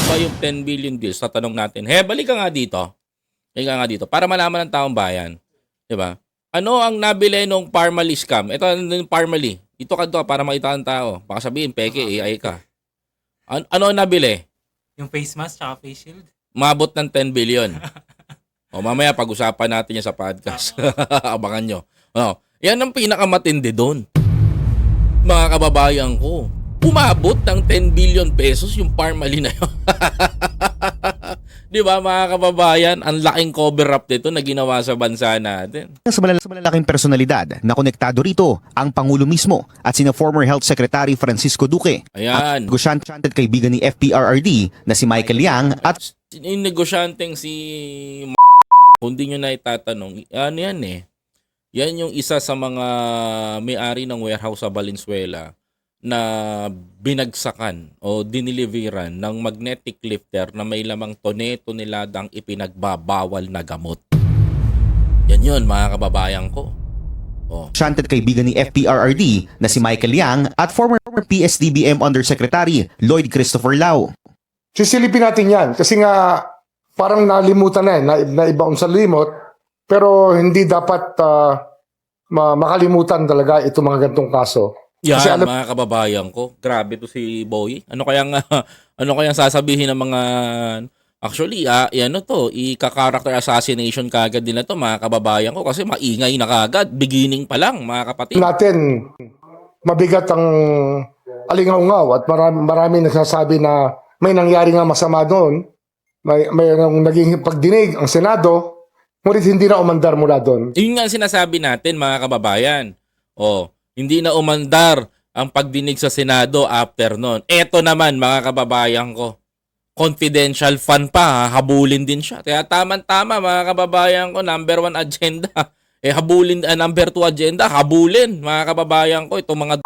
ba yung 10 billion deals? Tatanong natin. Balik ka nga dito. Balik ka nga dito. Para malaman ng taong bayan. Diba? Ano ang nabili nung Parmalee scam? Ito yung Parmalee. Ito ka to para makita ng tao. Baka sabihin, peke, AI ka. Ano ang nabili? Yung face mask tsaka face shield. Umabot ng 10 billion. O mamaya pag-usapan natin yan sa podcast. Abangan nyo. Yan ang pinakamatindi doon. Mga kababayan ko. Umabot ng 10 billion pesos yung Parmalee na yun. Di ba mga kababayan, ang laking cover up nito na ginawa sa bansa natin. Sa malalaking personalidad na konektado rito, ang Pangulo mismo at sina former Health Secretary Francisco Duque. Ayan. At negosyante at kaibigan ni FPRRD na si Michael Yang at yung negosyanteng si kung di nyo na itatanong, ano yan eh. Yan yung isa sa mga may-ari ng warehouse sa Valenzuela na binagsakan o diniliveran ng magnetic lifter na may lamang tone-toneladang ipinagbabawal na gamot. Yan yun mga kababayan ko. negosyante at kaibigan ni FPRRD na si Michael Yang at former PSDBM Undersecretary Lloyd Christopher Lau. Sisilipin natin yan kasi nga parang nalimutan na naibaon sa limot pero hindi dapat makalimutan talaga itong mga gantong kaso. Yan Kasi mga kababayan ko, grabe to si Boy. Ano kayang sasabihin ng mga actually ika-character assassination kagad din na to mga kababayan ko kasi maingay na kagad, beginning pa lang mga kapatid. Natin mabigat ang alingaw-ngaw at marami nagsasabi na may nangyari nga masama doon. May naging pagdinig ang Senado, ngunit hindi na umandar mula doon. Yun nga sinasabi natin mga kababayan. Hindi na umandar ang pagdinig sa Senado after nun. Eto naman mga kababayan ko. Confidential fund pa, habulin din siya. Kaya tama-tama mga kababayan ko, number 1 agenda. Habulin, number 2 agenda, habulin mga kababayan ko. Itong mga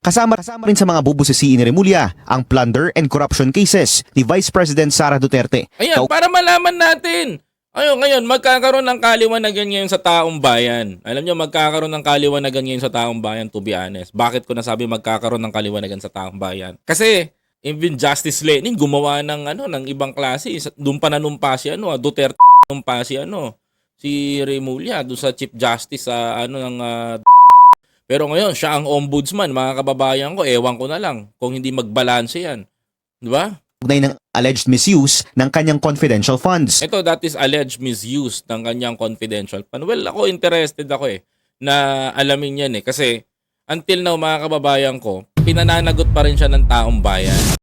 Kasama rin sa mga bubusisiin ni Remulla ang plunder and corruption cases ni Vice President Sara Duterte. Ayan, para malaman natin. Ngayon, magkakaroon ng kaliwanagan ngayon sa taong bayan. Alam nyo, magkakaroon ng kaliwanagan ngayon sa taong bayan, to be honest. Bakit ko nasabi magkakaroon ng kaliwanagan sa taong bayan? Kasi, even Justice Lenin gumawa ng ibang klase. Doon pa nanumpa si Duterte nanumpa si Remulla doon sa Chief Justice sa pero ngayon, siya ang ombudsman, mga kababayan ko. Ewan ko na lang kung hindi magbalanse yan. Di ba? Ng alleged misuse ng kanyang confidential funds. Ito, that is alleged misuse ng kanyang confidential fund. Well, ako interested na alamin yan Kasi until now, mga kababayan ko, pinananagot pa rin siya ng taong bayan.